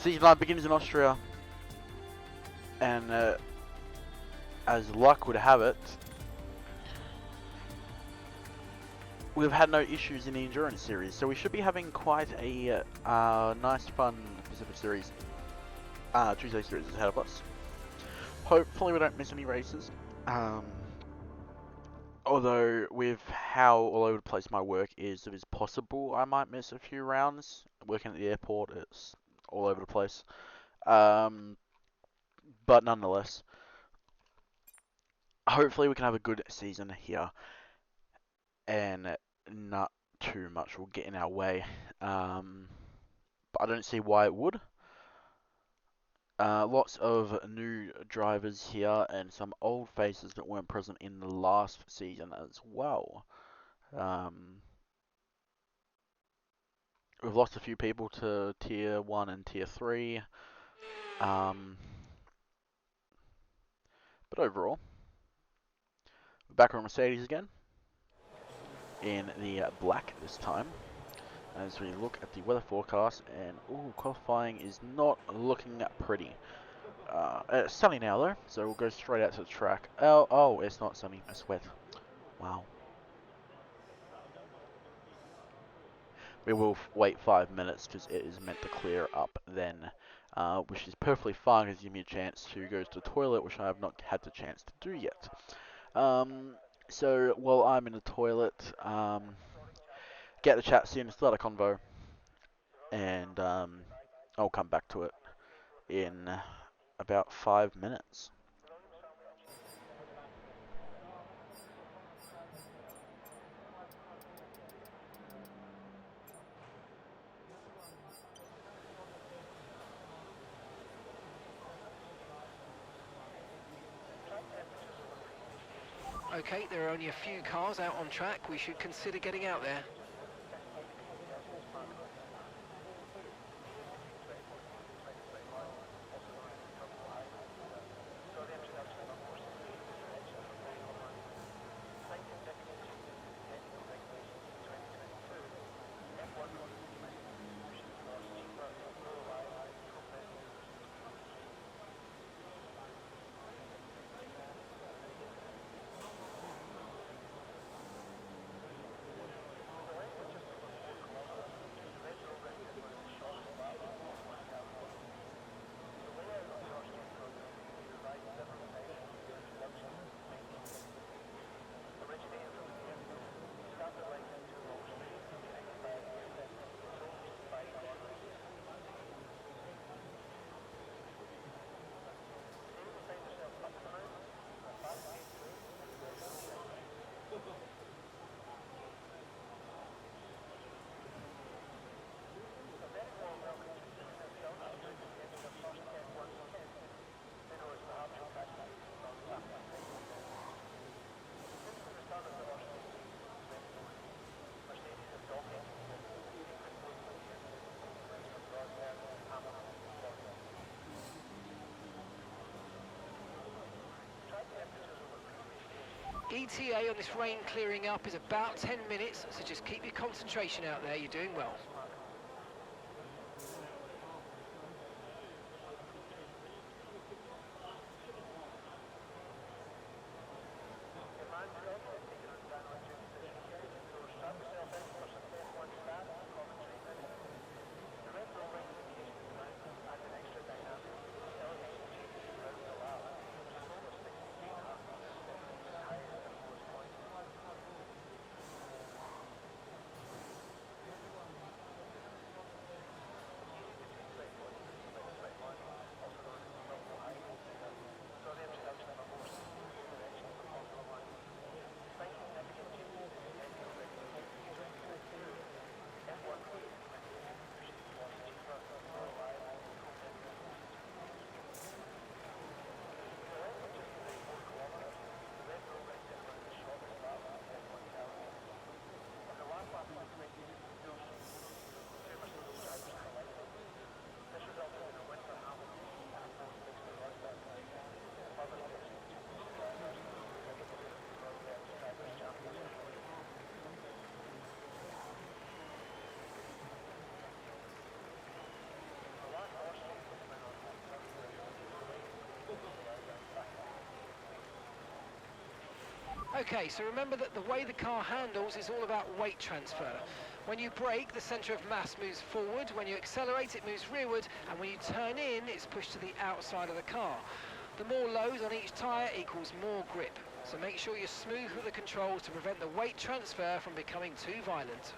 Season 9 begins in Austria, and as luck would have it, we've had no issues in the Endurance series, so we should be having quite a nice, fun Pacific series, Tuesday series ahead of us. Hopefully we don't miss any races, although with how all over the place my work is, it is possible I might miss a few rounds. Working at the airport, it's all over the place. But nonetheless, hopefully we can have a good season here, and not too much will get in our way. But I don't see why it would. Lots of new drivers here, and some old faces that weren't present in the last season as well. We've lost a few people to Tier 1 and Tier 3. But overall, we're back on Mercedes again, in the black this time. As we look at the weather forecast, and qualifying is not looking pretty. It's sunny now though, so we'll go straight out to the track. Oh, it's not sunny, it's wet. Wow. We will wait 5 minutes because it is meant to clear up then, which is perfectly fine because gives me a chance to go to the toilet, which I have not had the chance to do yet. So while I'm in the toilet, get the chat soon, start a convo, and I'll come back to it in about 5 minutes. Okay, there are only a few cars out on track. We should consider getting out there. ETA on this rain clearing up is about 10 minutes, so just keep your concentration out there. You're doing well. Okay, so remember that the way the car handles is all about weight transfer. When you brake, the centre of mass moves forward, when you accelerate it moves rearward, and when you turn in, it's pushed to the outside of the car. The more load on each tyre equals more grip, so make sure you're smooth with the controls to prevent the weight transfer from becoming too violent.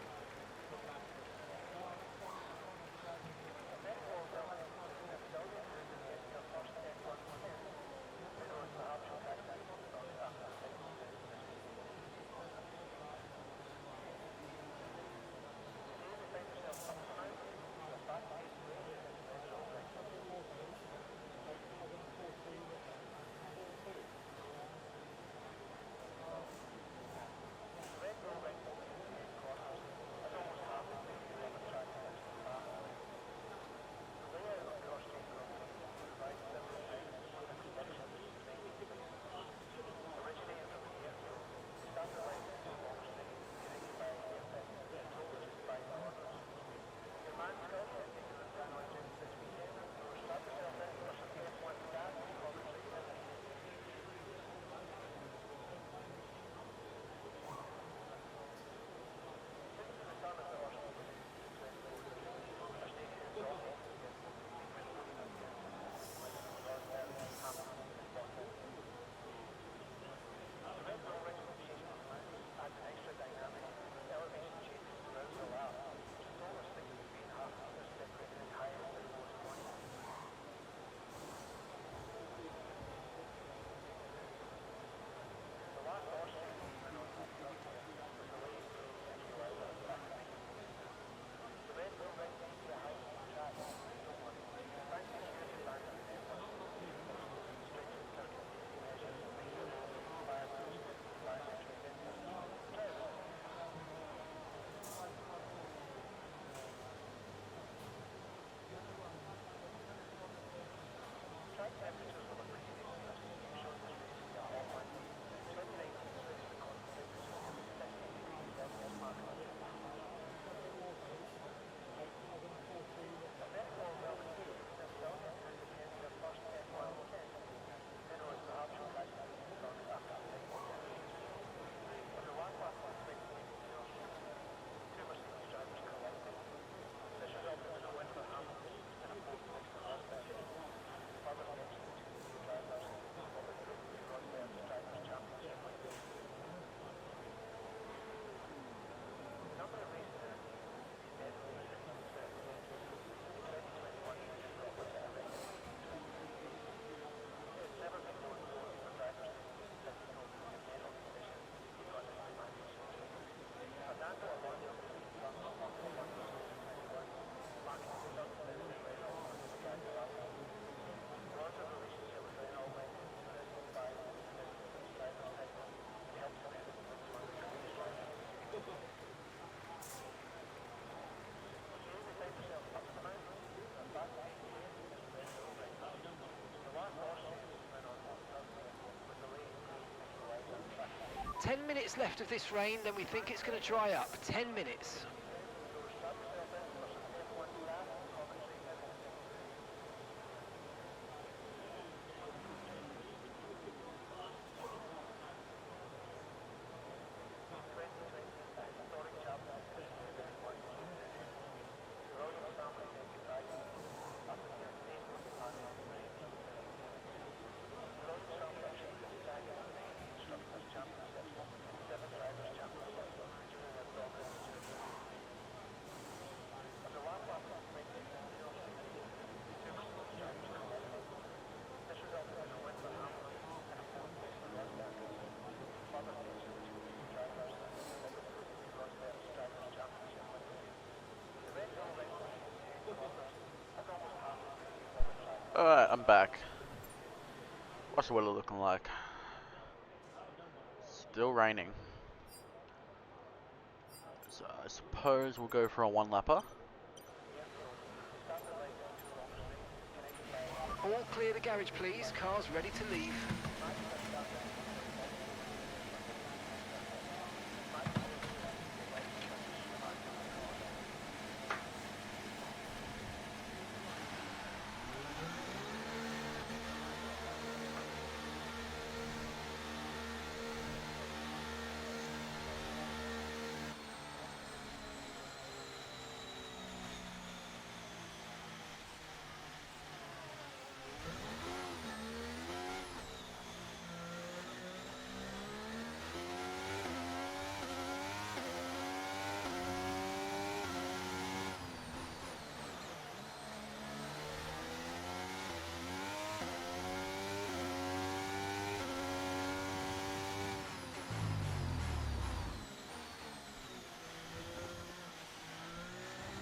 "10 minutes left of this rain, then we think it's going to dry up. 10 minutes. Alright, I'm back. What's the weather looking like? Still raining. So I suppose we'll go for a one-lapper. All clear the garage, please. Car's ready to leave.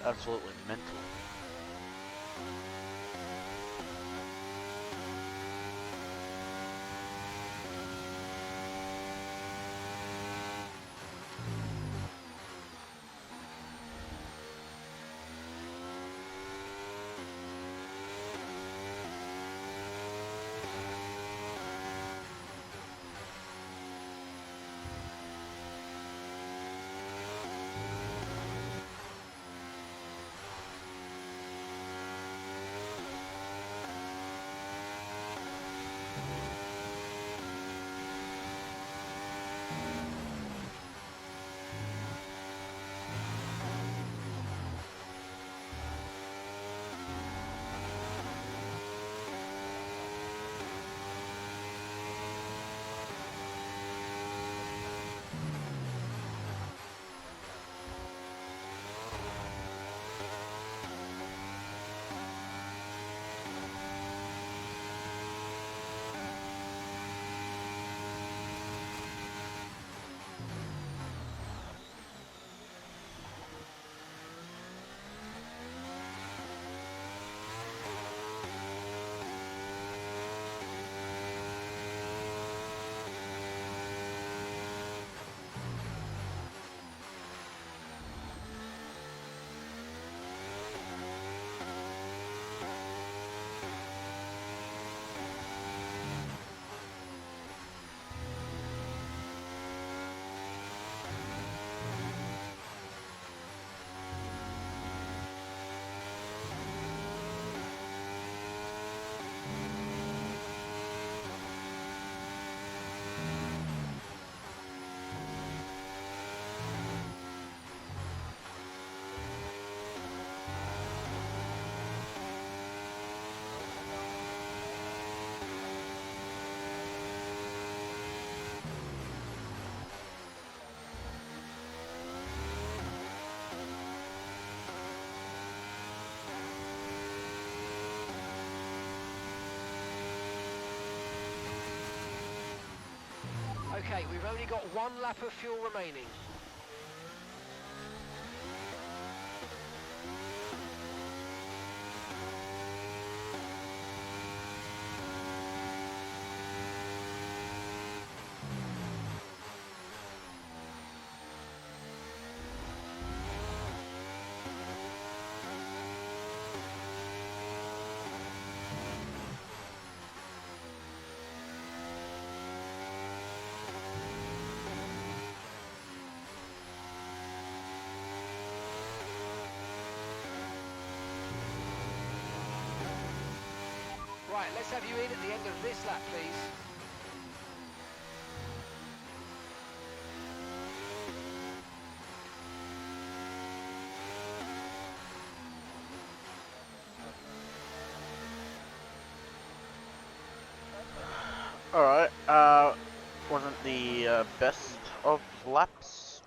Absolutely mental. Okay, we've only got 1 lap of fuel remaining. Right, let's have you in at the end of this lap, please. Alright, wasn't the best of laps.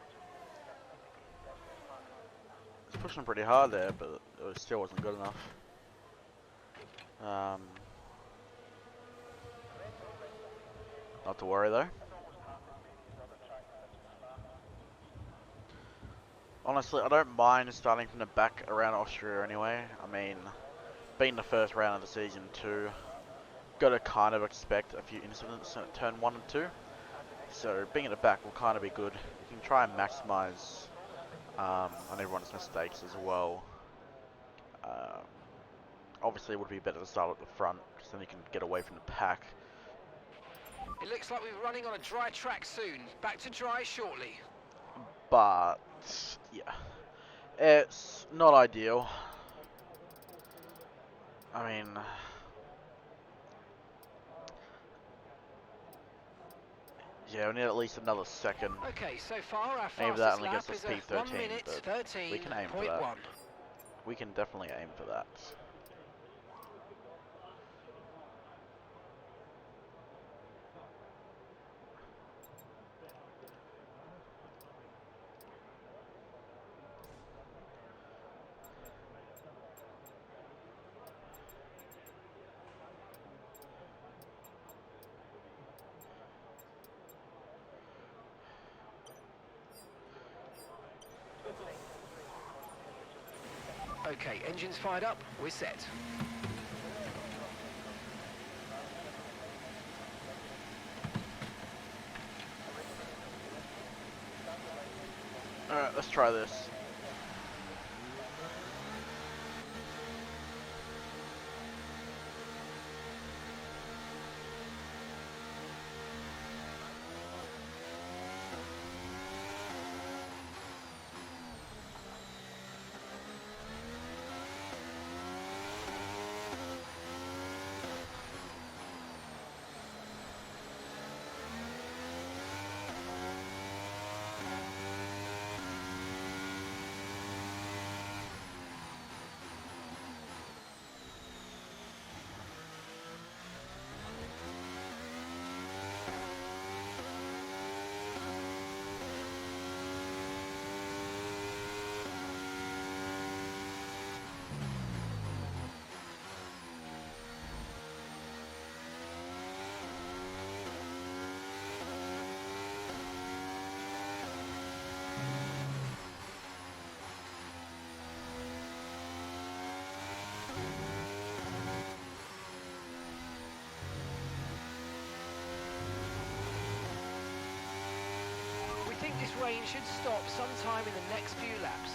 It's pushing pretty hard there, but it still wasn't good enough. Not to worry though. Honestly, I don't mind starting from the back around Austria anyway. I mean, being the first round of the season too, gotta kind of expect a few incidents at turn 1 and 2. So being at the back will kind of be good. You can try and maximize on everyone's mistakes as well. Obviously, it would be better to start at the front, because then you can get away from the pack. It looks like we're running on a dry track soon. Back to dry shortly. But, yeah, it's not ideal. I mean, yeah, we need at least another second. Okay, so far our Maybe that fastest only lap gets us is a 1 P13, minute but we can aim for that. 13.1. We can definitely aim for that. Okay, engines fired up, we're set. Alright, let's try this. We think this rain should stop sometime in the next few laps.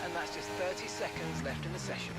And that's just 30 seconds left in the session.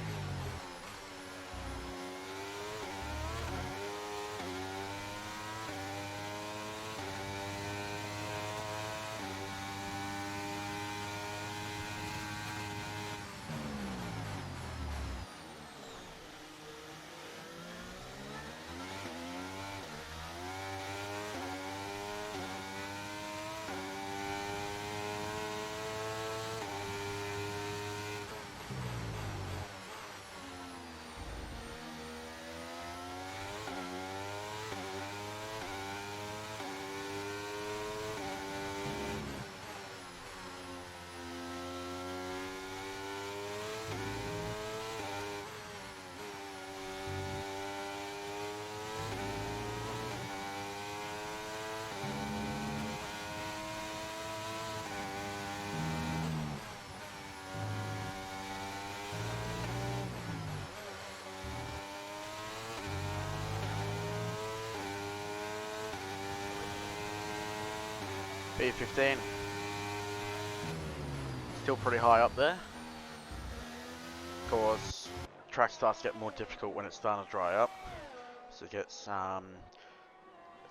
B15. Still pretty high up there. Of course, track starts to get more difficult when it's starting to dry up. So it gets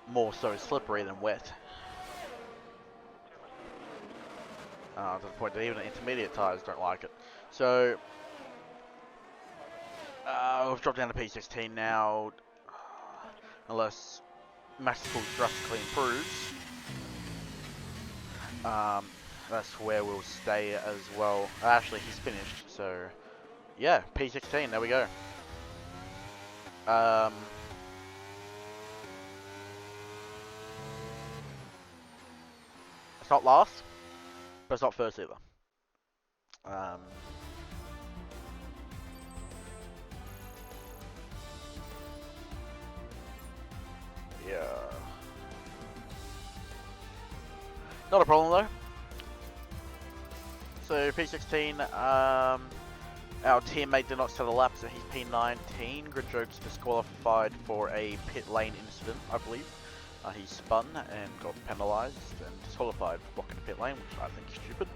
more so slippery than wet. To the point that even the intermediate tyres don't like it. So, we've dropped down to P16 now. Unless Maxical drastically improves. That's where we'll stay as well. Actually, he's finished, so yeah, P16, there we go. It's not last, but it's not first either. Yeah. Not a problem though. So P16, our teammate did not set a lap, so he's P19. Grid Joke's disqualified for a pit lane incident, I believe. He spun and got penalised and disqualified for blocking the pit lane, which I think is stupid.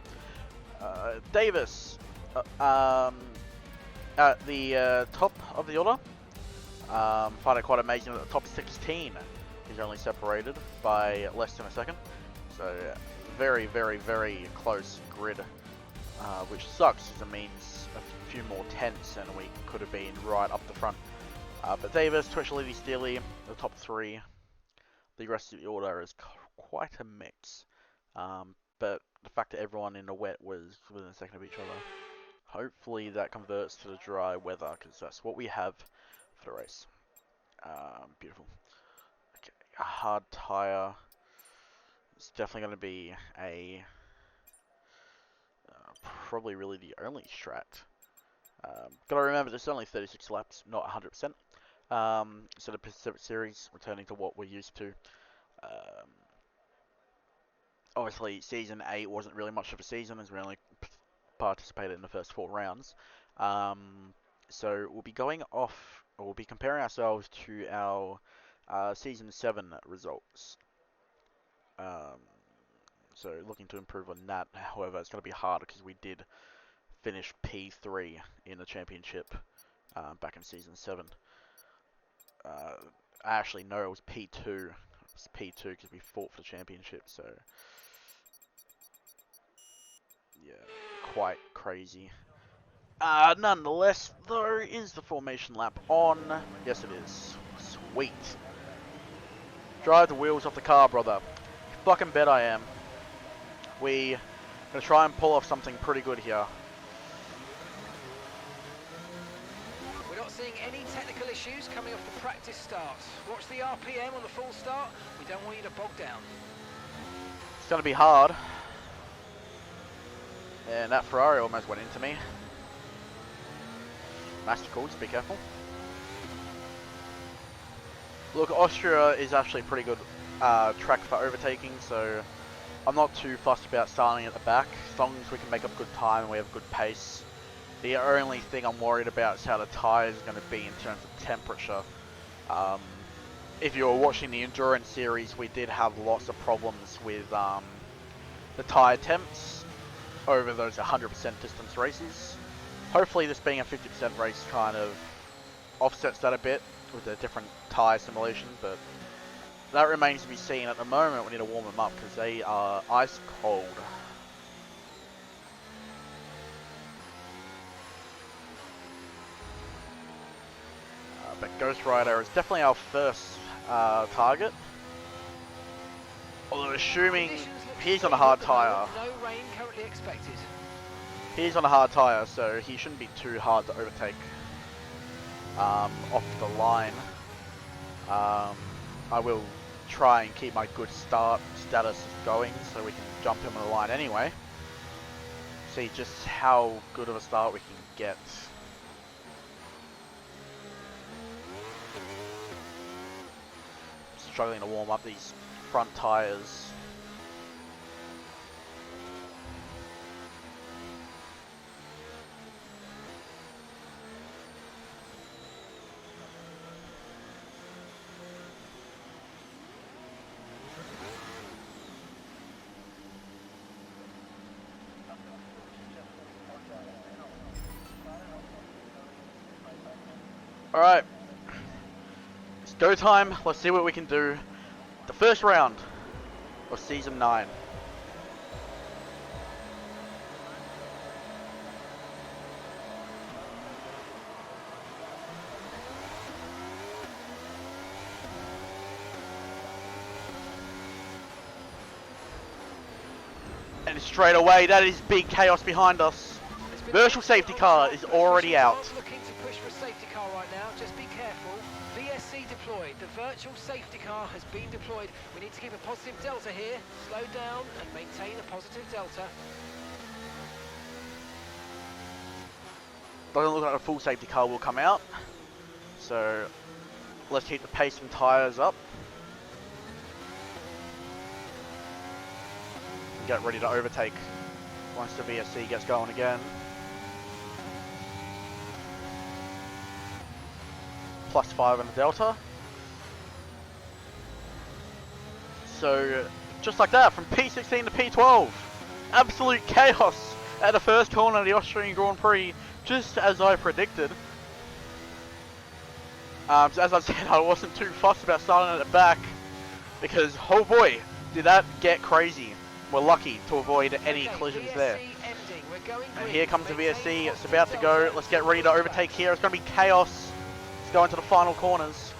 Davis, at the top of the order, find it quite amazing that the top 16 is only separated by less than a second. So very, very, very close grid, which sucks because it means a few more tenths and we could have been right up the front. But Davis, Twitch, Levy, Steely, the top 3. The rest of the order is quite a mix. But the fact that everyone in the wet was within a second of each other, hopefully that converts to the dry weather, because that's what we have for the race. Beautiful. Okay, a hard tyre. It's definitely going to be a probably really the only strat. Gotta remember, there's only 36 laps, not 100%. So the Pacific Series, returning to what we're used to. Obviously, Season 8 wasn't really much of a season, as we only participated in the first 4 rounds. So we'll be going off, or we'll be comparing ourselves to our Season 7 results. So looking to improve on that. However, it's going to be harder because we did finish P3 in the championship back in Season 7. Actually, no, it was P2. It was P2 because we fought for the championship, so yeah, quite crazy. Nonetheless, though, is the formation lap on? Yes, it is. Sweet. Drive the wheels off the car, brother. You fucking bet I am. We gonna try and pull off something pretty good here. We're not seeing any technical issues coming off the practice starts. Watch the RPM on the full start. We don't want you to bog down. It's gonna be hard. And that Ferrari almost went into me. Masticles, be careful. Look, Austria is actually a pretty good track for overtaking, so I'm not too fussed about starting at the back, as long as we can make up good time and we have good pace. The only thing I'm worried about is how the tyres are going to be in terms of temperature. If you were watching the Endurance series, we did have lots of problems with the tyre temps over those 100% distance races. Hopefully this being a 50% race kind of offsets that a bit with a different tyre simulation, but that remains to be seen. At the moment we need to warm them up because they are ice cold. But Ghost Rider is definitely our first target. Although assuming he's on a hard tyre. No rain currently expected. He's on a hard tyre, so he shouldn't be too hard to overtake off the line. I will try and keep my good start status going so we can jump him on the line anyway. See just how good of a start we can get. Struggling to warm up these front tyres. Alright, it's go time. Let's see what we can do. The first round of Season 9. And straight away, that is big chaos behind us. Virtual safety car is already out. Looking to push for a safety car right now. Just be careful. VSC deployed. The virtual safety car has been deployed. We need to keep a positive delta here. Slow down and maintain a positive delta. Doesn't look like a full safety car will come out. So let's keep the pace and tyres up. get ready to overtake once the VSC gets going again. +5 in the delta. So just like that, from P16 to P12, absolute chaos at the first corner of the Austrian Grand Prix, just as I predicted. So as I said, I wasn't too fussed about starting at the back, because oh boy, did that get crazy. We're lucky to avoid any collisions there. And here comes the VSC, it's about to go. Let's get ready to overtake here. It's going to be chaos. Let's go into the final corners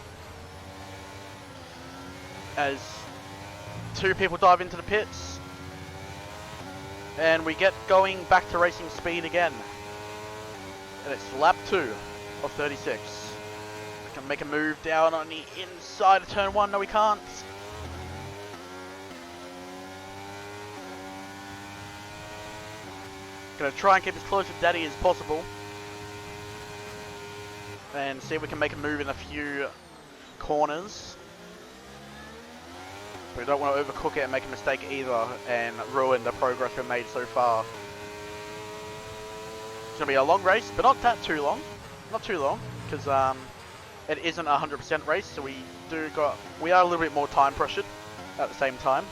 as two people dive into the pits. And we get going back to racing speed again. And it's lap 2 of 36. We can make a move down on the inside of turn 1. No, we can't. Gonna try and keep as close to Daddy as possible. And see if we can make a move in a few corners. We don't want to overcook it and make a mistake either and ruin the progress we've made so far. It's going to be a long race, but not that too long. Not too long, because it isn't a 100% race, so we are a little bit more time pressured at the same time.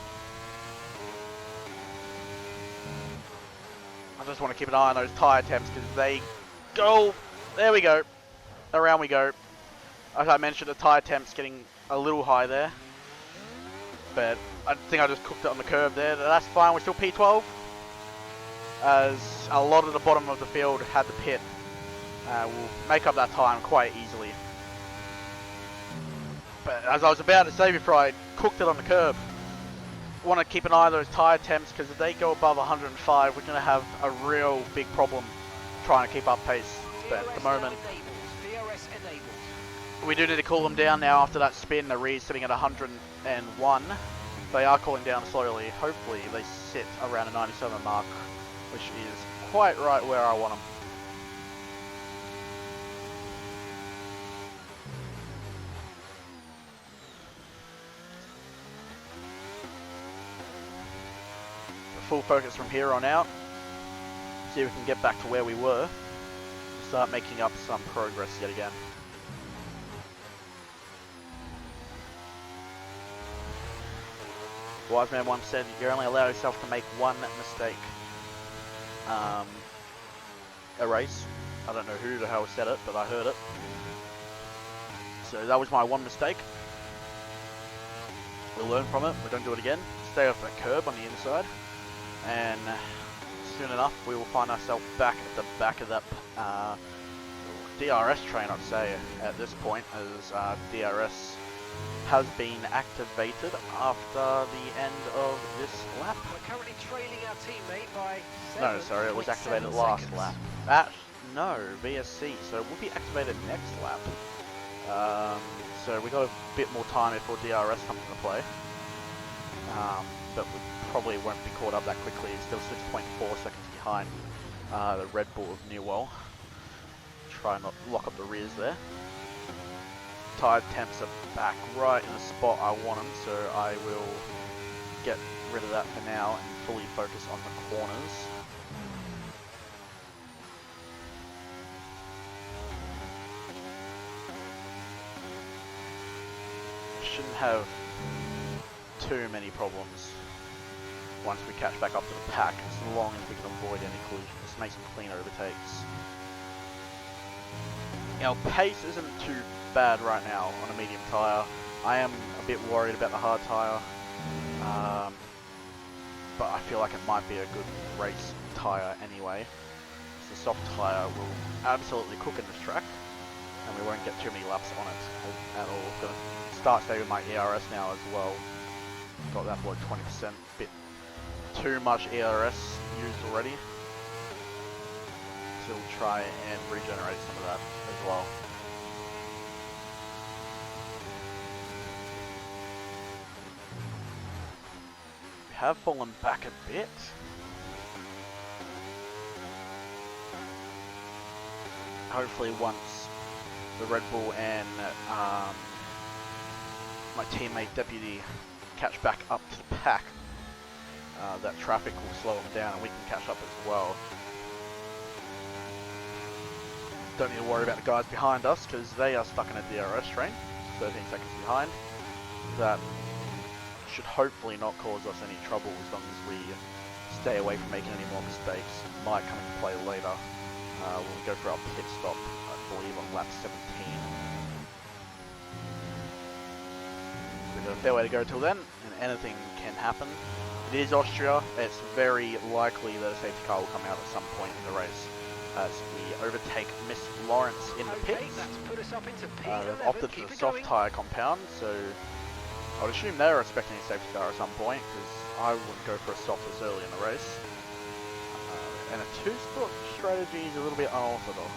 I just want to keep an eye on those tyre temps because they go. There we go. Around we go. As I mentioned, the tyre temp's getting a little high there. But I think I just cooked it on the curb there. That's fine. We're still P12. As a lot of the bottom of the field had the pit. We'll make up that time quite easily. But as I was about to say before I cooked it on the curb, want to keep an eye on those tyre temps because if they go above 105, we're going to have a real big problem trying to keep up pace. But at the moment, we do need to cool them down now after that spin. The rear's sitting at 101. They are cooling down slowly. Hopefully they sit around a 97 mark, which is quite right where I want them. Full focus from here on out. See if we can get back to where we were. Start making up some progress yet again. Wise man once said, you only allow yourself to make one mistake. A race. I don't know who the hell said it, but I heard it. So that was my one mistake. We'll learn from it. We don't do it again. Stay off that curb on the inside. And soon enough we will find ourselves back at the back of that DRS train, I'd say, at this point, as DRS has been activated after the end of this lap. We're currently trailing our teammate by 7. No, sorry, it was activated last lap. No, VSC, so it will be activated next lap. So we got a bit more time before DRS comes into play. But we probably won't be caught up that quickly. It's still 6.4 seconds behind the Red Bull of Newell. Try and not lock up the rears there. Tire temps are back right in the spot I want them, so I will get rid of that for now and fully focus on the corners. Shouldn't have too many problems once we catch back up to the pack, as long as we can avoid any collisions. Let's make some clean overtakes. Our pace isn't too bad right now on a medium tyre. I am a bit worried about the hard tyre, but I feel like it might be a good race tyre anyway. So the soft tyre will absolutely cook in this track, and we won't get too many laps on it at all. Going to start saving my ERS now as well. Got that for 20%, bit too much ERS used already. So we'll try and regenerate some of that as well. We have fallen back a bit. Hopefully once the Red Bull and my teammate Deputy catch back up to the pack, that traffic will slow them down and we can catch up as well. Don't need to worry about the guys behind us because they are stuck in a DRS train, 13 seconds behind. That should hopefully not cause us any trouble as long as we stay away from making any more mistakes. Might come into play later when we go for our pit stop, I believe on lap 17. We've got a fair way to go till then, and anything can happen. It is Austria. It's very likely that a safety car will come out at some point in the race as we overtake Miss Lawrence in the pits. They've opted for the soft tyre compound, so I would assume they're expecting a safety car at some point, because I wouldn't go for a soft this early in the race. And a two-stop strategy is a little bit unorthodox.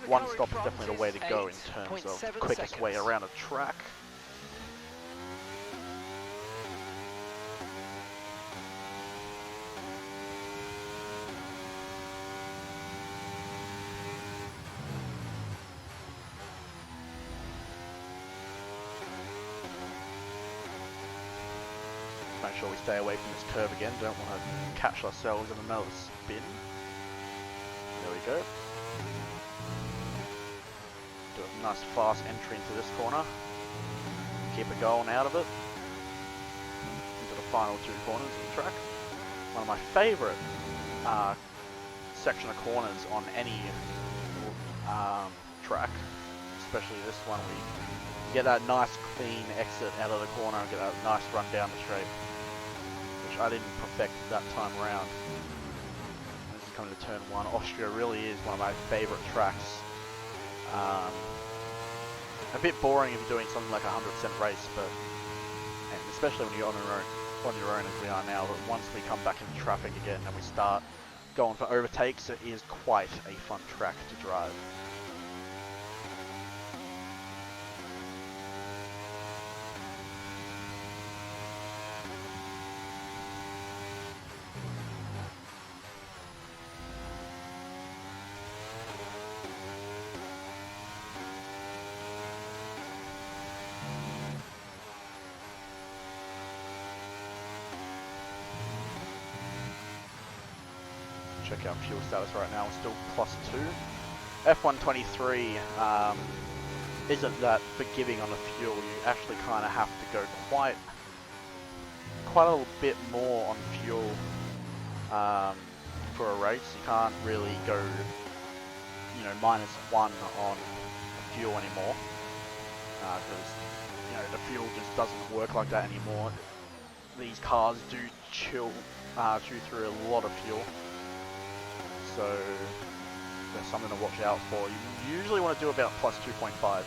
One stop is definitely the way to go in terms of the quickest way around a track. Make sure we stay away from this curve again, don't want to catch ourselves in another spin. There we go. Do a nice fast entry into this corner. Keep it going out of it. Into the final two corners of the track. One of my favourite section of corners on any track, especially this one, where you get that nice clean exit out of the corner and get that nice run down the straight. I didn't perfect that time around. This is coming to turn one. Austria really is one of my favourite tracks. A bit boring if you're doing something like a 100% race, but and especially when you're on your own as we are now. But once we come back into traffic again and we start going for overtakes, it is quite a fun track to drive. Check out fuel status right now, we're still +2. F123 isn't that forgiving on the fuel. You actually kind of have to go quite a little bit more on fuel for a race. You can't really go, you know, -1 on fuel anymore because the fuel just doesn't work like that anymore. These cars do chew through a lot of fuel. So there's something to watch out for. You usually want to do about +2.5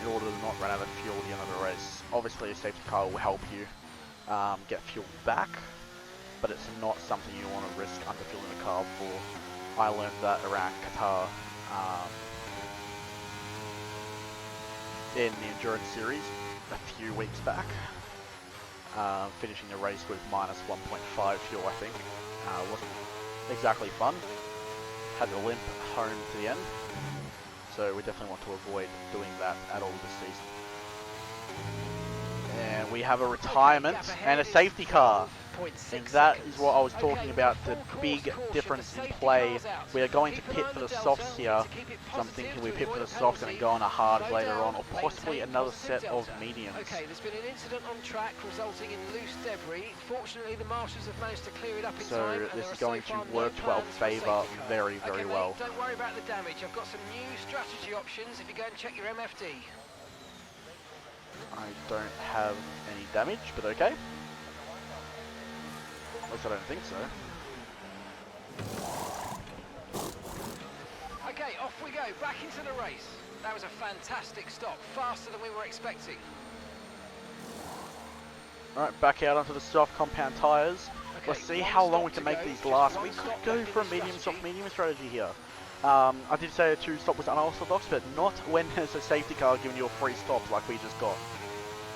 in order to not run out of fuel at the end of the race. Obviously a safety car will help you get fuel back, but it's not something you want to risk underfueling the car for. I learned that around Qatar in the Endurance Series a few weeks back. Finishing the race with -1.5 fuel, I think. Wasn't exactly fun. Had to limp home to the end. So we definitely want to avoid doing that at all this season. And we have a retirement and a safety car. And that is what I was talking about, the big difference in play. We are going to pit for the softs here. So I'm thinking we pit for the softs and then go on a hard later on, or possibly another set of mediums. Okay, there's been an incident on track resulting in loose debris. Fortunately, the marshals have managed to clear it up in time. So this is going to work to our favour very, very well. Don't worry about the damage. I've got some new strategy options if you go and check your MFD. I don't have any damage, but okay. At least I don't think so. Okay, off we go, back into the race. That was a fantastic stop, faster than we were expecting. Alright, back out onto the soft compound tyres. Okay, let's see how long we can make these last. We could go for a medium, soft, medium strategy here. I did say a two-stop was unorthodox, but not when there's a safety car giving you a free stop like we just got.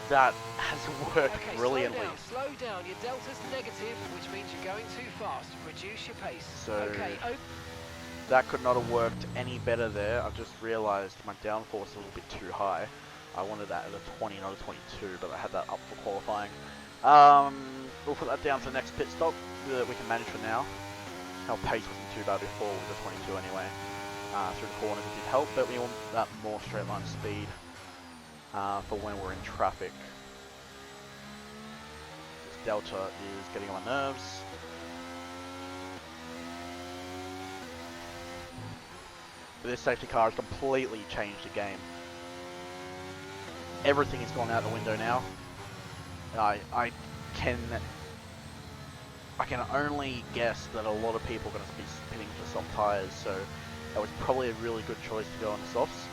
That has worked brilliantly. Slow down, your delta's negative, which means you're going too fast. Reduce your pace. So that could not have worked any better there. I've just realised my downforce is a little bit too high. I wanted that at a 20, not a 22, but I had that up for qualifying. we'll put that down to the next pit stop that we can manage for now. Our pace wasn't too bad before with the 22 anyway. Through the corners it did help, but we want that more straight line speed for when we're in traffic. This Delta is getting on my nerves. But this safety car has completely changed the game. Everything has gone out the window now. I can only guess that a lot of people are going to be spinning for soft tyres, so that was probably a really good choice to go on the softs.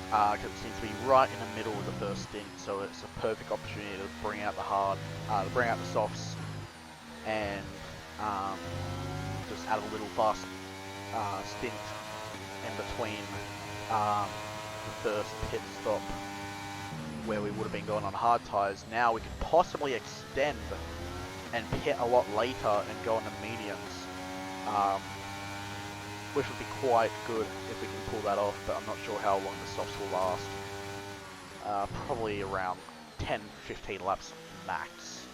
Because it seems to be right in the middle of the first stint, so it's a perfect opportunity to bring out the softs, and just add a little fast stint in between the first pit stop where we would have been going on hard tyres. Now we could possibly extend and pit a lot later and go on the mediums, which would be quite good if we can pull that off, but I'm not sure how long the softs will last. Probably around 10-15 laps max.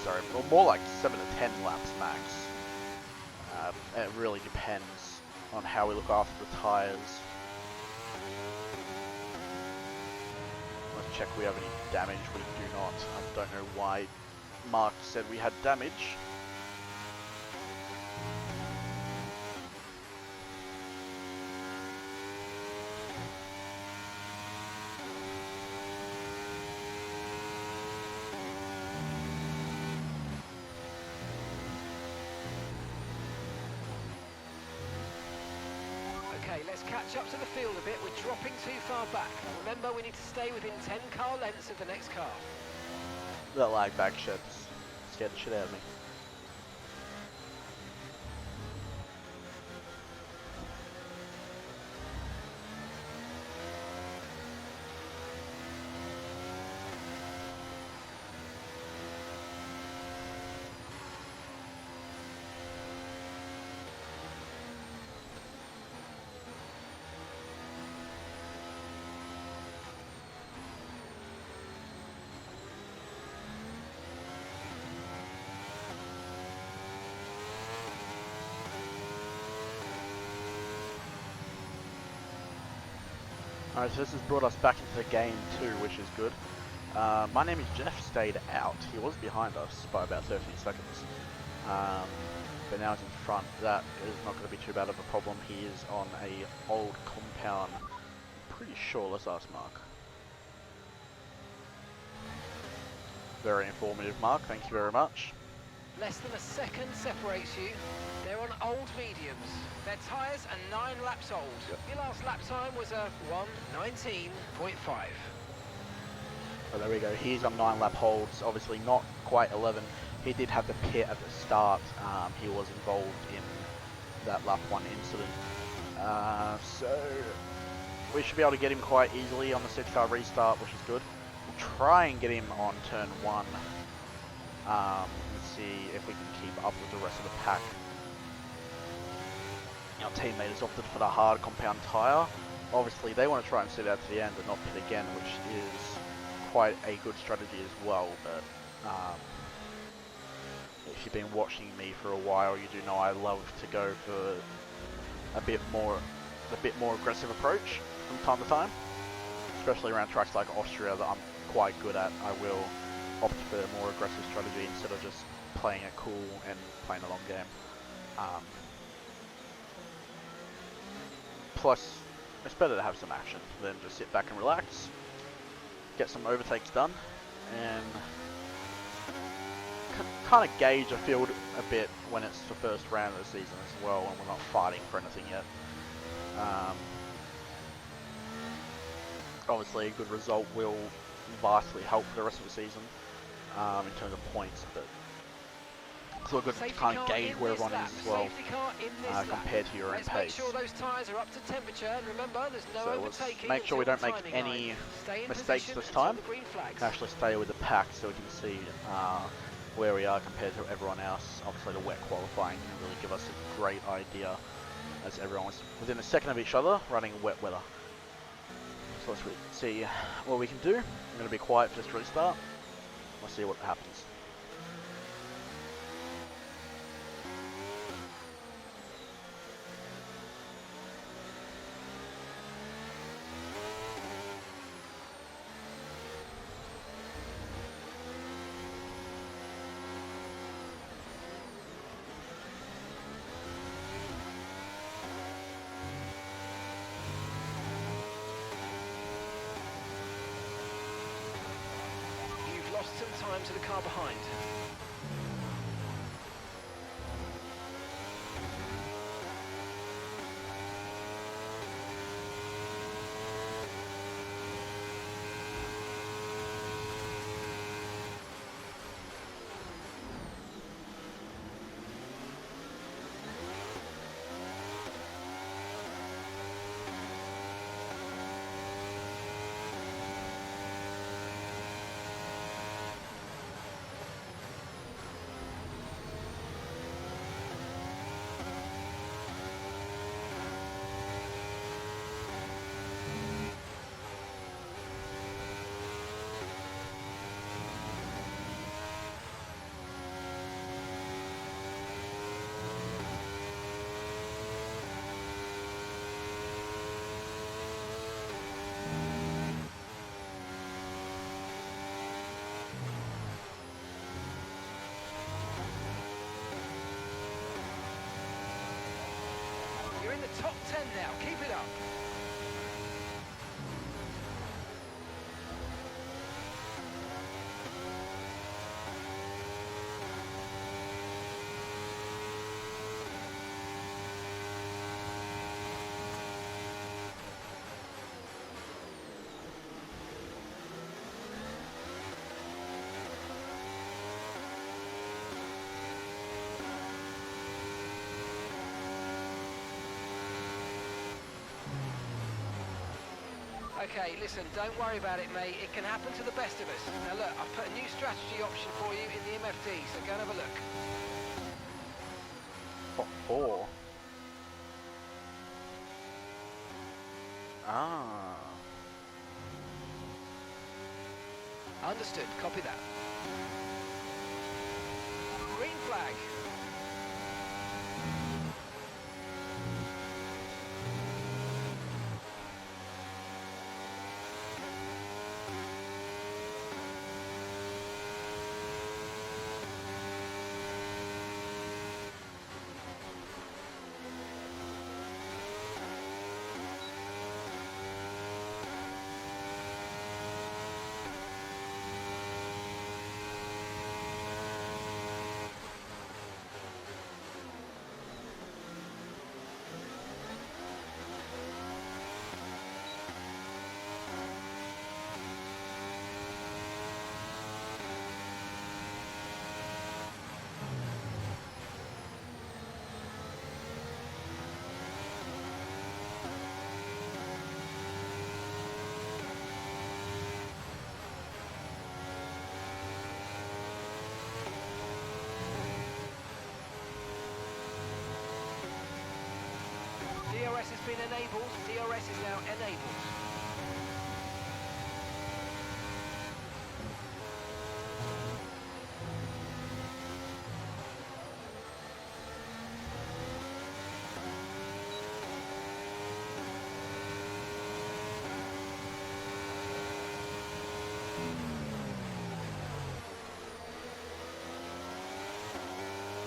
Sorry, well, more like 7 to 10 laps max. It really depends on how we look after the tyres. Let's check we have any damage. We do not. I don't know why Mark said we had damage. Okay, let's catch up to the field a bit. We're dropping too far back. Remember, we need to stay within 10 car lengths of the next car. That lag back shit scared the shit out of me. Alright, so this has brought us back into game 2, which is good. My name is Jeff, stayed out. He was behind us by about 13 seconds. But now he's in front. That is not going to be too bad of a problem. He is on a old compound. Pretty sure, let's ask Mark. Very informative, Mark. Thank you very much. Less than a second separates you. They're on old mediums. Their tyres are 9 laps old. Yep. Your last lap time was a 1:19.5. Well, there we go. He's on 9 lap holds. Obviously not quite 11. He did have the pit at the start. He was involved in that lap 1 incident. So we should be able to get him quite easily on the 6-car restart, which is good. We'll try and get him on turn 1. Let's see if we can keep up with the rest of the pack. Our teammate has opted for the hard compound tyre. Obviously they want to try and sit out to the end and not pit again, which is quite a good strategy as well, but if you've been watching me for a while, you do know I love to go for a bit more aggressive approach from time to time, especially around tracks like Austria that I'm quite good at. I will opt for a more aggressive strategy instead of just playing it cool and playing a long game. Plus, it's better to have some action than just sit back and relax, get some overtakes done, and kind of gauge a field a bit when it's the first round of the season as well, and we're not fighting for anything yet. Obviously, a good result will vastly help for the rest of the season in terms of points, but it's all good to kind of gauge where everyone is as well compared to your own pace. Make sure those tyres are up to temperature, and remember, there's no overtaking. Let's make sure we don't make any mistakes this time. Actually stay with the pack so we can see where we are compared to everyone else. Obviously the wet qualifying can really give us a great idea, as everyone was within a second of each other running wet weather. So let's see what we can do. I'm going to be quiet for this restart. We'll see what happens. You've lost some time to the car behind. You're in the top 10 now, keep it up. Okay, listen, don't worry about it, mate. It can happen to the best of us. Now look, I've put a new strategy option for you in the MFD, so go and have a look. Oh. Ah. Understood, copy that. Green flag. DRS has been enabled. DRS is now enabled.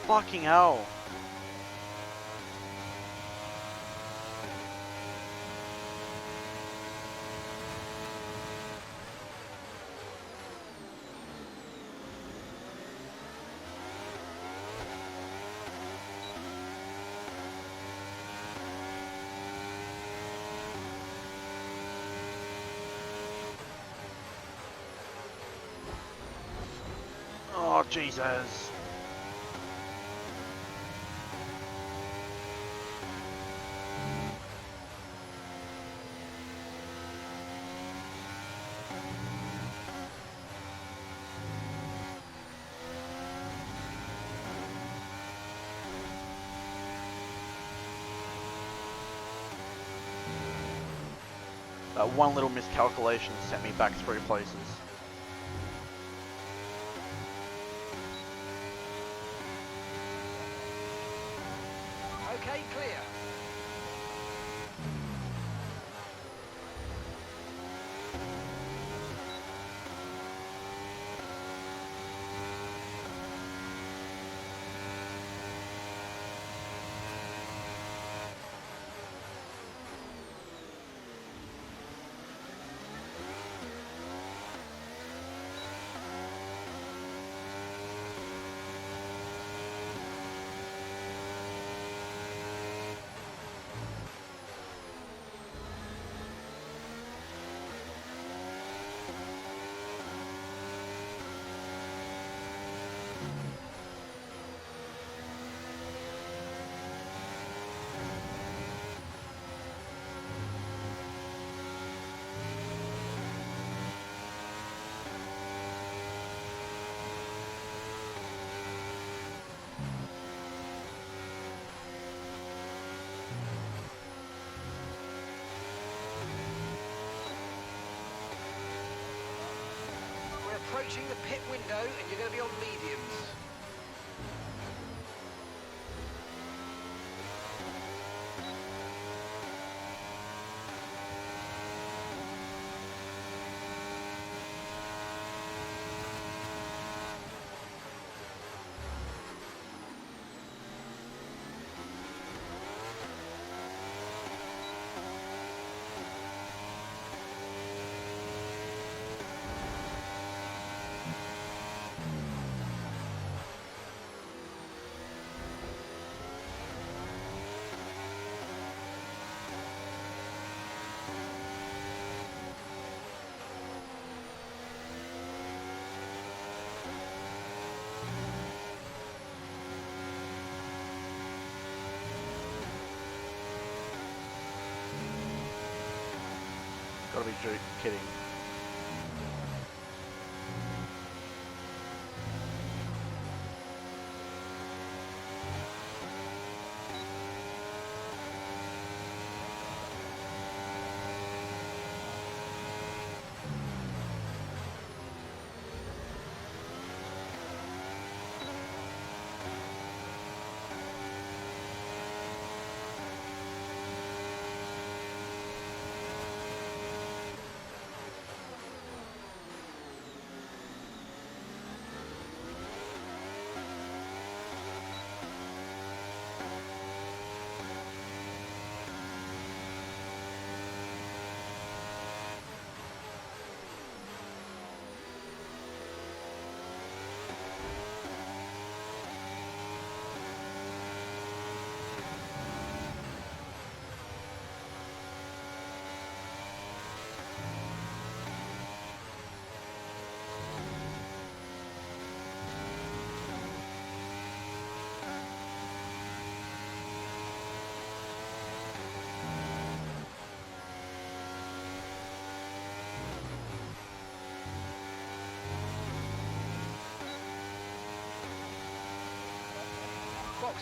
Fucking hell. Oh, Jesus. That one little miscalculation sent me back 3 places. Okay, clear. Approaching the pit window and you're going to be on mediums. Gotta be kidding.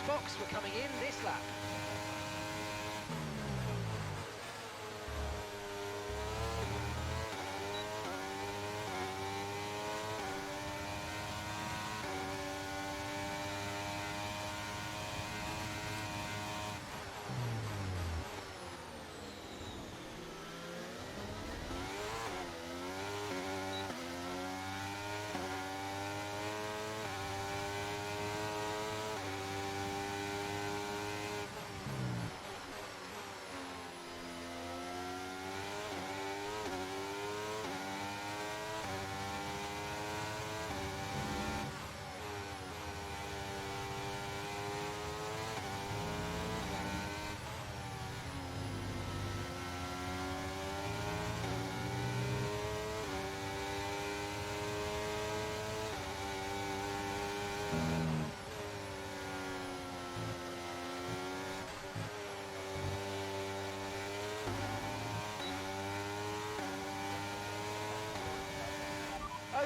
Box, we're coming in this lap.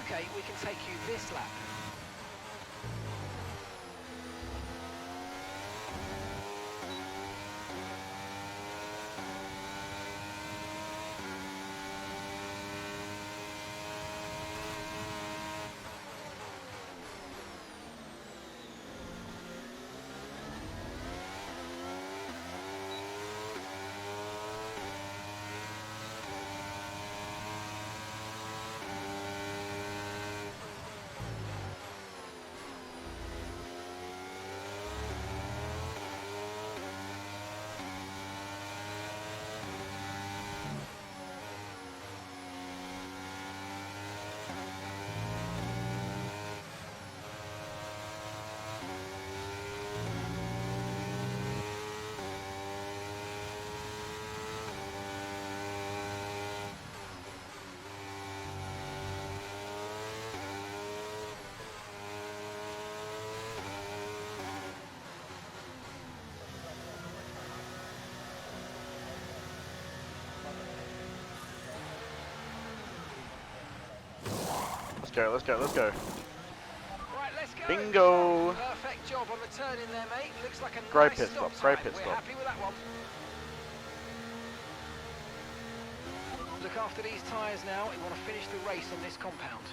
Okay, we can take you this lap. go, let's go, let's go. Right, let's go. Bingo! Perfect job on the turn in there, mate. Looks like a Great nice pit stop stop, great time. pit We're stop. happy with that one. Look after these tyres now. We want to finish the race on this compound.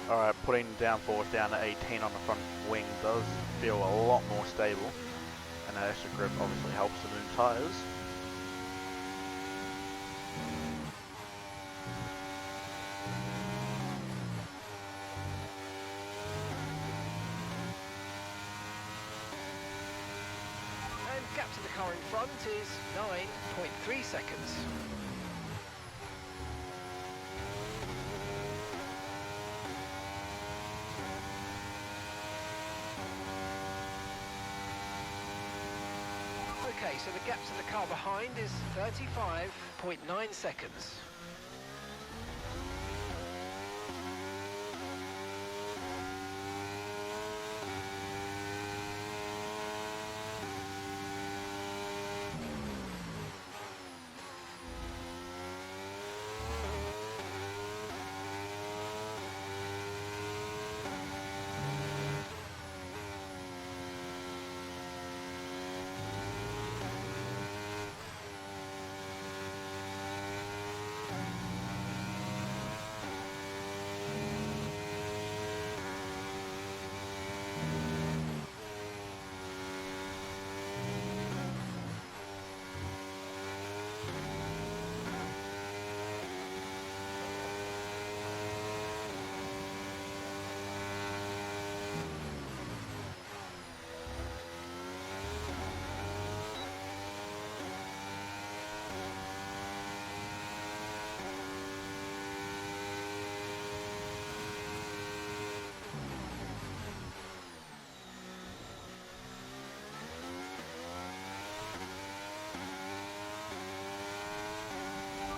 Alright, putting downforce down to 18 on the front wing does feel a lot more stable, and that extra grip obviously helps the new tyres. And gap to the car in front is 9.3 seconds. Okay, so the gap to the car behind is 35.9 seconds.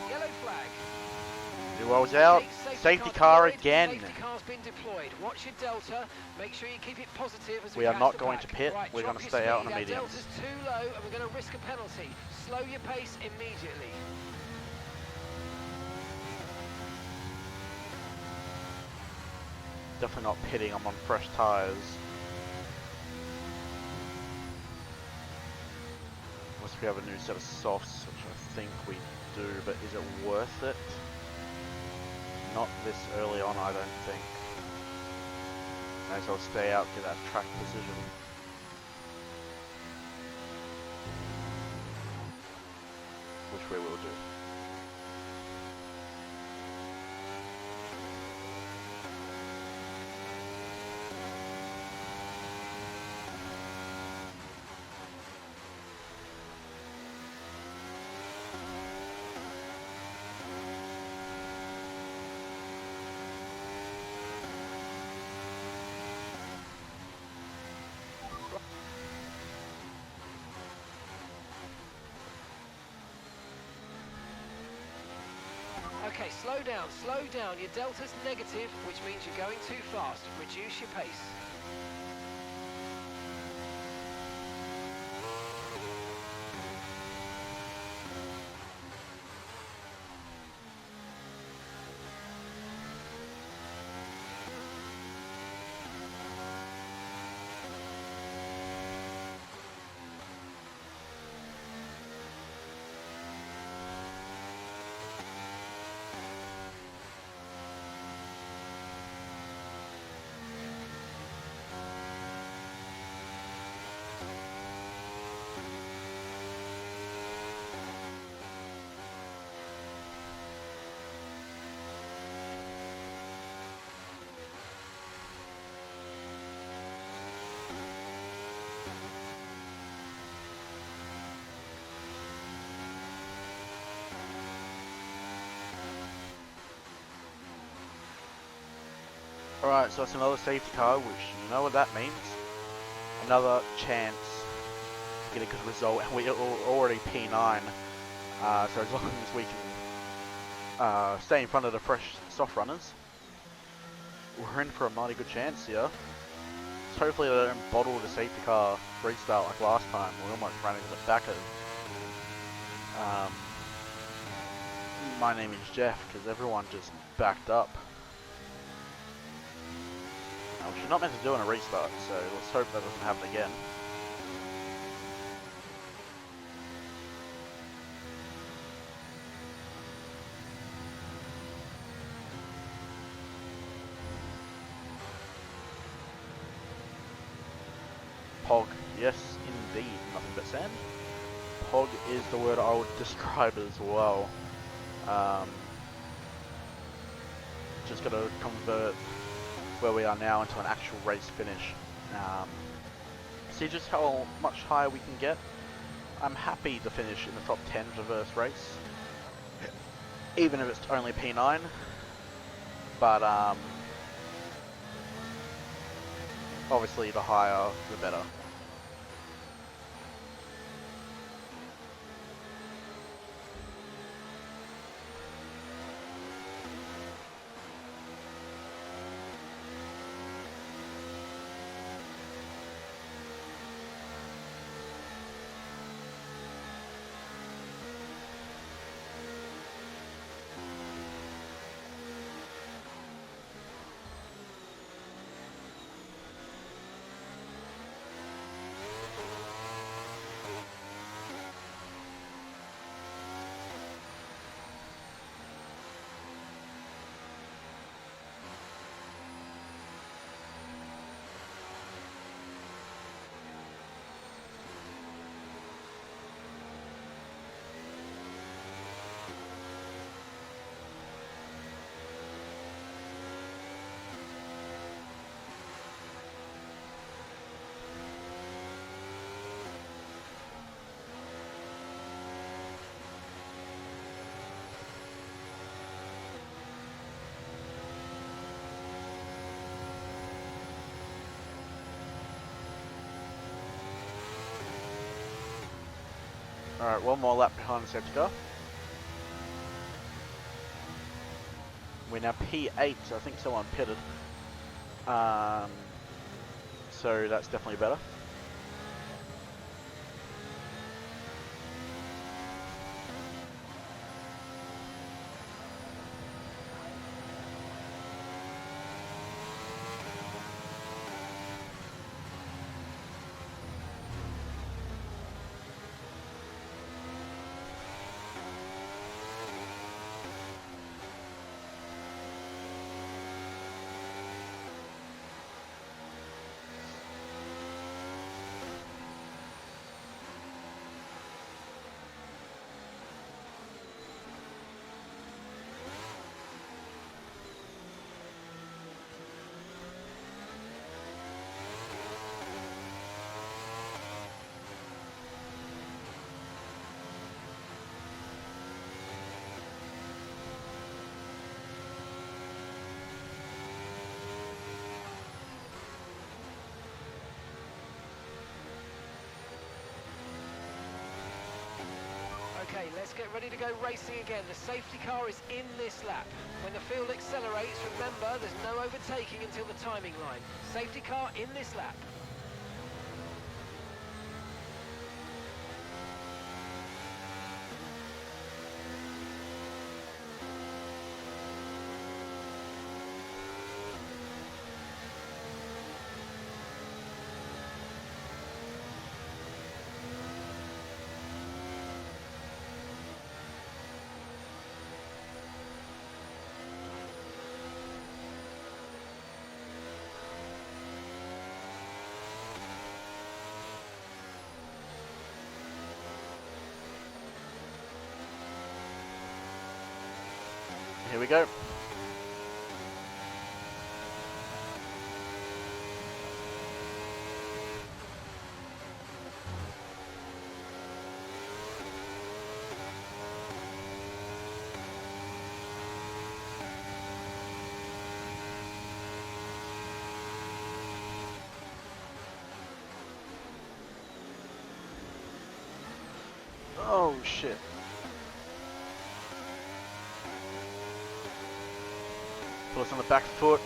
Yellow flag. New world's out. Safety car again. Safety car's been deployed. Watch your delta. Make sure you keep it positive as We are not pass the going pack. to pit. Right, We're drop going to your stay out on speed. the Our mediums. delta's too low and we're going to risk a penalty. Slow your pace immediately. Definitely not pitting. I'm on fresh tyres. Unless we have a new set of softs, which I think we do, but is it worth it? Not this early on, I don't think. May as well stay out, get that track position. Which we will do. Okay, slow down, slow down. Your delta's negative, which means you're going too fast. Reduce your pace. Alright, so it's another safety car, which you know what that means. Another chance to get a good result, and we are already P9. So as long as we can stay in front of the fresh soft runners, we're in for a mighty good chance here. So hopefully they don't bottle the safety car restart like last time. We almost ran into the back of my name is Jeff, because everyone just backed up. Which you're not meant to do on a restart, so let's hope that doesn't happen again. Pog, yes indeed, nothing but sand. Pog is the word I would describe as well. Just gotta convert where we are now into an actual race finish. See just how much higher we can get. I'm happy to finish in the top 10 for the first race, even if it's only P9, but obviously the higher the better. Alright, one more lap behind the safety car. We're now P8, so I think someone pitted. So that's definitely better. Okay, let's get ready to go racing again. The safety car is in this lap. When the field accelerates, remember there's no overtaking until the timing line. Safety car in this lap. Here we go. Oh shit. Put us on the back foot.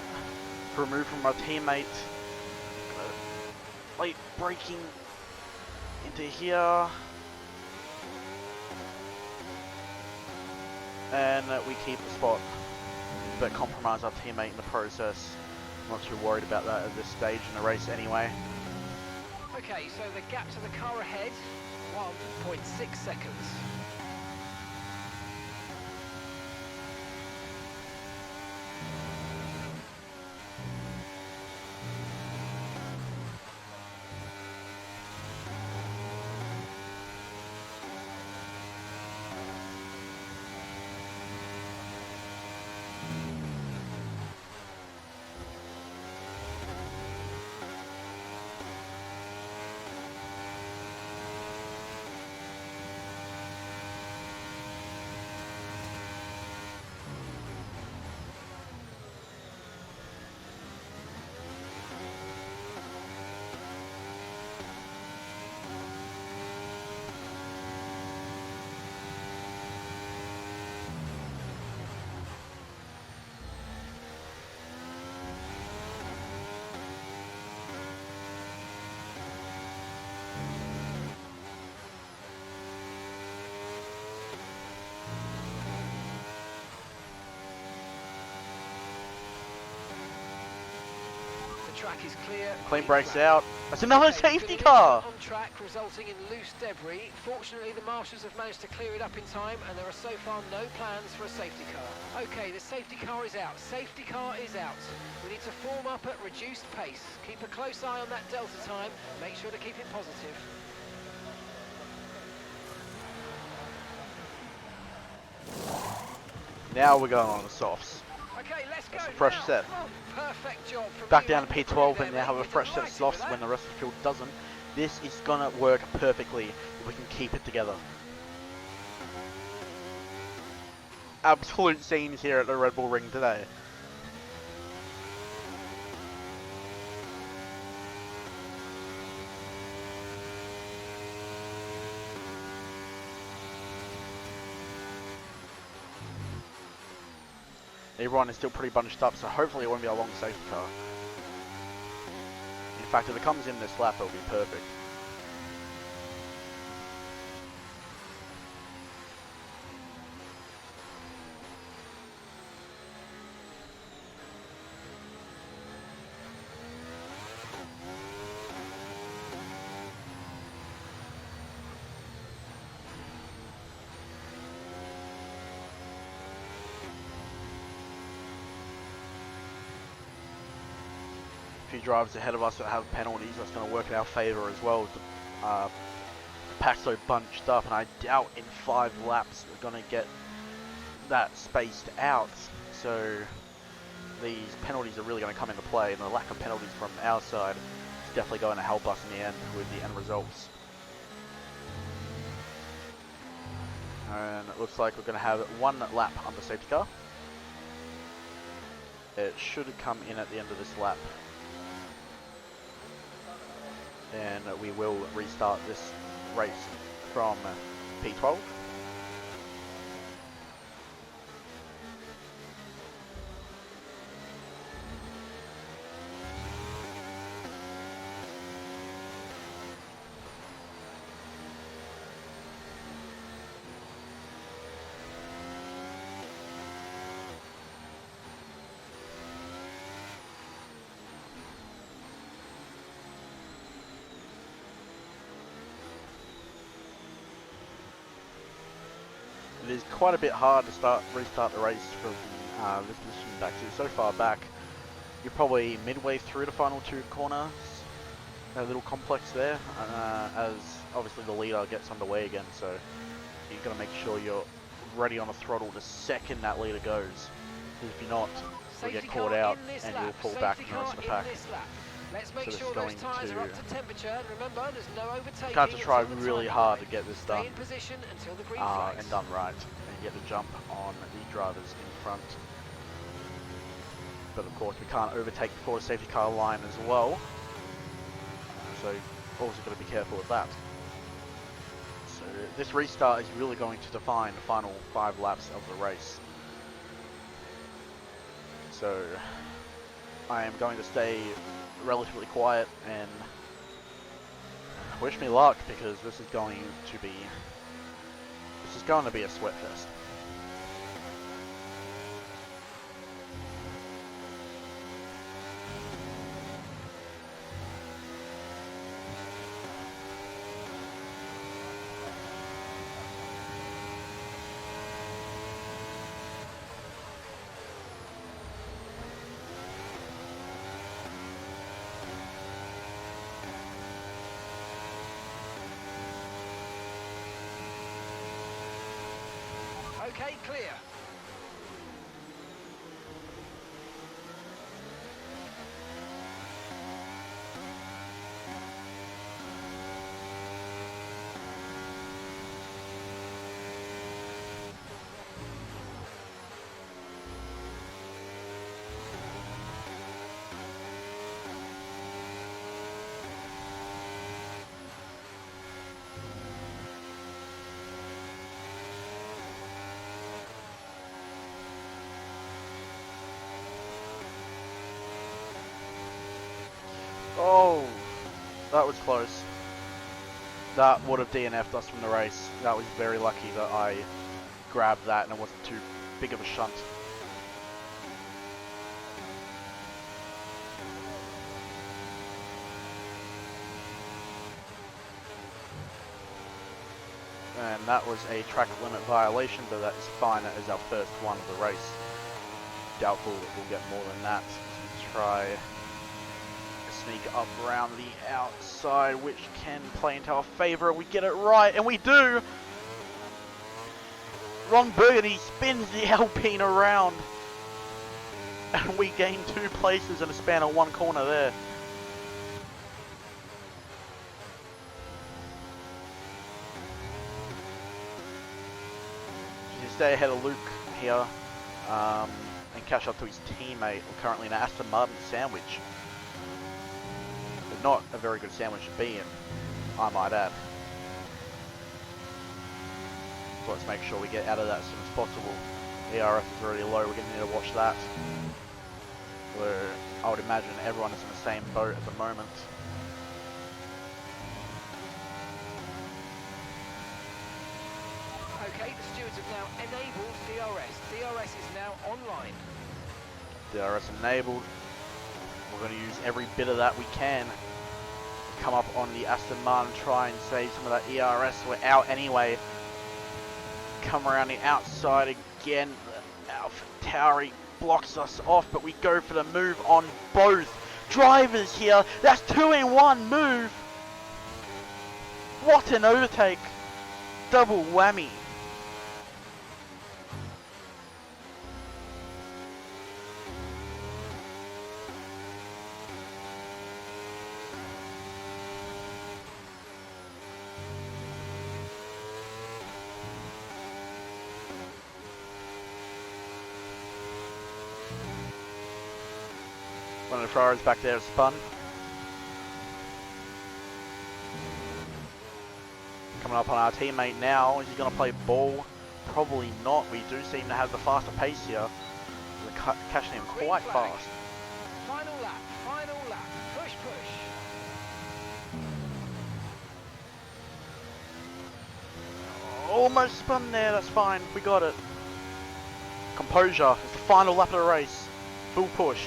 Removed from our teammate. Late braking into here. And we keep the spot, but compromise our teammate in the process. I'm not too worried about that at this stage in the race anyway. Okay, so the gap to the car ahead, 1.6 seconds. Track is clear. Clean breaks out. That's another safety car! On track, resulting in loose debris. Fortunately, the marshals have managed to clear it up in time, and there are so far no plans for a safety car. Okay, the safety car is out. Safety car is out. We need to form up at reduced pace. Keep a close eye on that delta time. Make sure to keep it positive. Now we're going on the softs. Okay, let's go. That's a fresh now. set. Oh, perfect job. Back down to P12 and now have a fresh set of softs when the rest of the field doesn't. This is gonna work perfectly if we can keep it together. Absolute scenes here at the Red Bull Ring today. Everyone is still pretty bunched up, so hopefully it won't be a long safety car. In fact, if it comes in this lap, it'll be perfect. Few drivers ahead of us that have penalties. That's going to work in our favour as well. The pack's so bunched up, and I doubt in 5 laps we're going to get that spaced out. So these penalties are really going to come into play, and the lack of penalties from our side is definitely going to help us in the end with the end results. And it looks like we're going to have 1 lap on the safety car. It should come in at the end of this lap. And we will restart this race from P12. It is quite a bit hard to restart the race from this position back to so far back. You're probably midway through the final 2 corners, a little complex there, as obviously the leader gets underway again, so you've got to make sure you're ready on the throttle the second that leader goes. If you're not, you'll get caught out and you'll fall back from the rest of the pack. Let's make sure those tyres are up to temperature, and remember, there's no overtaking. Got to try really hard to get this done Stay in position until the green flags. and done right, and get the jump on the drivers in front. But of course, we can't overtake before the safety car line as well, so also got to be careful with that. So this restart is really going to define the final 5 laps of the race. So I am going to stay relatively quiet and wish me luck, because this is going to be a sweat fest. Okay, clear. Oh, that was close. That would have DNF'd us from the race. That was very lucky that I grabbed that and it wasn't too big of a shunt. And that was a track limit violation, but that is fine. That is our first one of the race. Doubtful that we'll get more than that. Let's try sneak up around the outside, which can play into our favor. We get it right, and we do! Ron Burgundy spins the Alpine around, and we gain 2 places in a span of 1 corner there. You stay ahead of Luke here, and catch up to his teammate, currently in an Aston Martin sandwich. But not a very good sandwich to be in, I might add. So let's make sure we get out of that as soon as possible. ERS is already low, we're going to need to watch that. Where I would imagine everyone is in the same boat at the moment. Okay, the stewards have now enabled DRS. DRS is now online. DRS enabled. We're going to use every bit of that we can. Come up on the Aston Martin, try and save some of that ERS. We're out anyway. Come around the outside again. Alpha Tauri blocks us off, but we go for the move on both drivers here. That's 2-in-1 move. What an overtake. Double whammy. One of the Ferraris back there spun. Coming up on our teammate now. Is he going to play ball? Probably not. We do seem to have the faster pace here. We're catching him quite fast. Final lap, final lap. Push, push. Almost spun there. That's fine. We got it. Composure. It's the final lap of the race. Full push.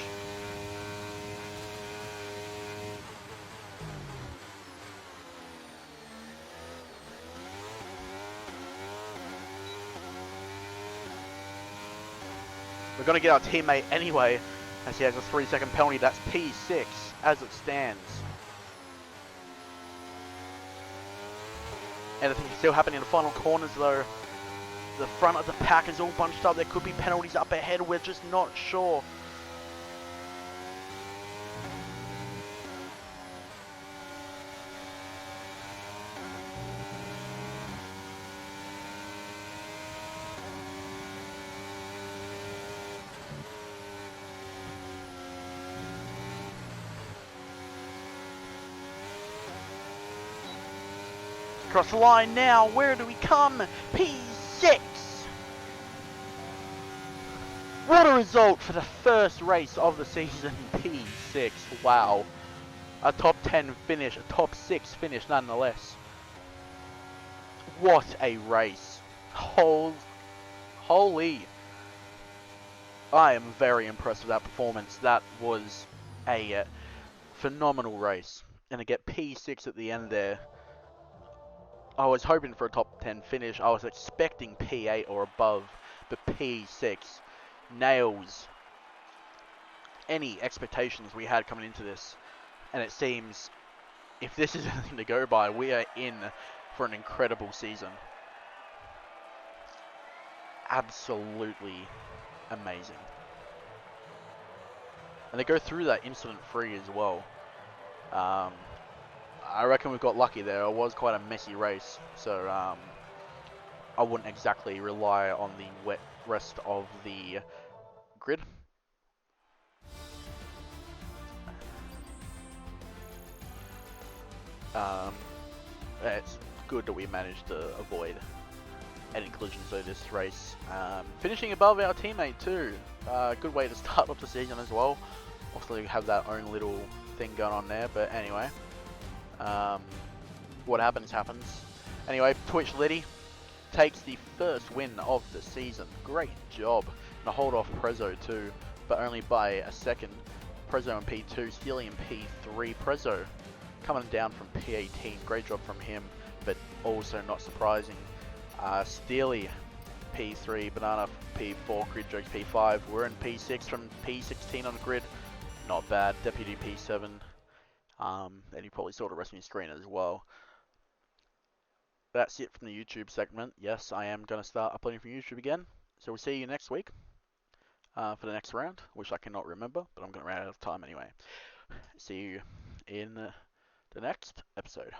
We're going to get our teammate anyway, as he has a 3-second penalty. That's P6 as it stands. Anything can still happen in the final corners though. The front of the pack is all bunched up. There could be penalties up ahead. We're just not sure. Across the line now, where do we come? P6! What a result for the first race of the season, P6, wow. A top 10 finish, a top 6 finish nonetheless. What a race. Holy. I am very impressed with that performance. That was a phenomenal race. And to get P6 at the end there, I was hoping for a top 10 finish. I was expecting P8 or above, but P6 nails any expectations we had coming into this. And it seems, if this is anything to go by, we are in for an incredible season. Absolutely amazing. And they go through that incident-free as well. I reckon we've got lucky there. It was quite a messy race, so I wouldn't exactly rely on the wet rest of the grid. It's good that we managed to avoid any collisions though this race. Finishing above our teammate too. Good way to start off the season as well. Also we have that own little thing going on there, but anyway. What happens happens. Anyway, Twitch Liddy takes the first win of the season. Great job. And a hold off Prezzo too, but only by a second. Prezzo in P2, Steely in P3. Prezzo coming down from P18. Great job from him, but also not surprising. Steely P3, Banana P4, Grid Jokes P5. We're in P6 from P16 on the grid. Not bad. Deputy P7. And you probably saw the rest of your screen as well. That's it from the YouTube segment. Yes, I am going to start uploading from YouTube again. So we'll see you next week for the next round, which I cannot remember, but I'm going to run out of time anyway. See you in the next episode.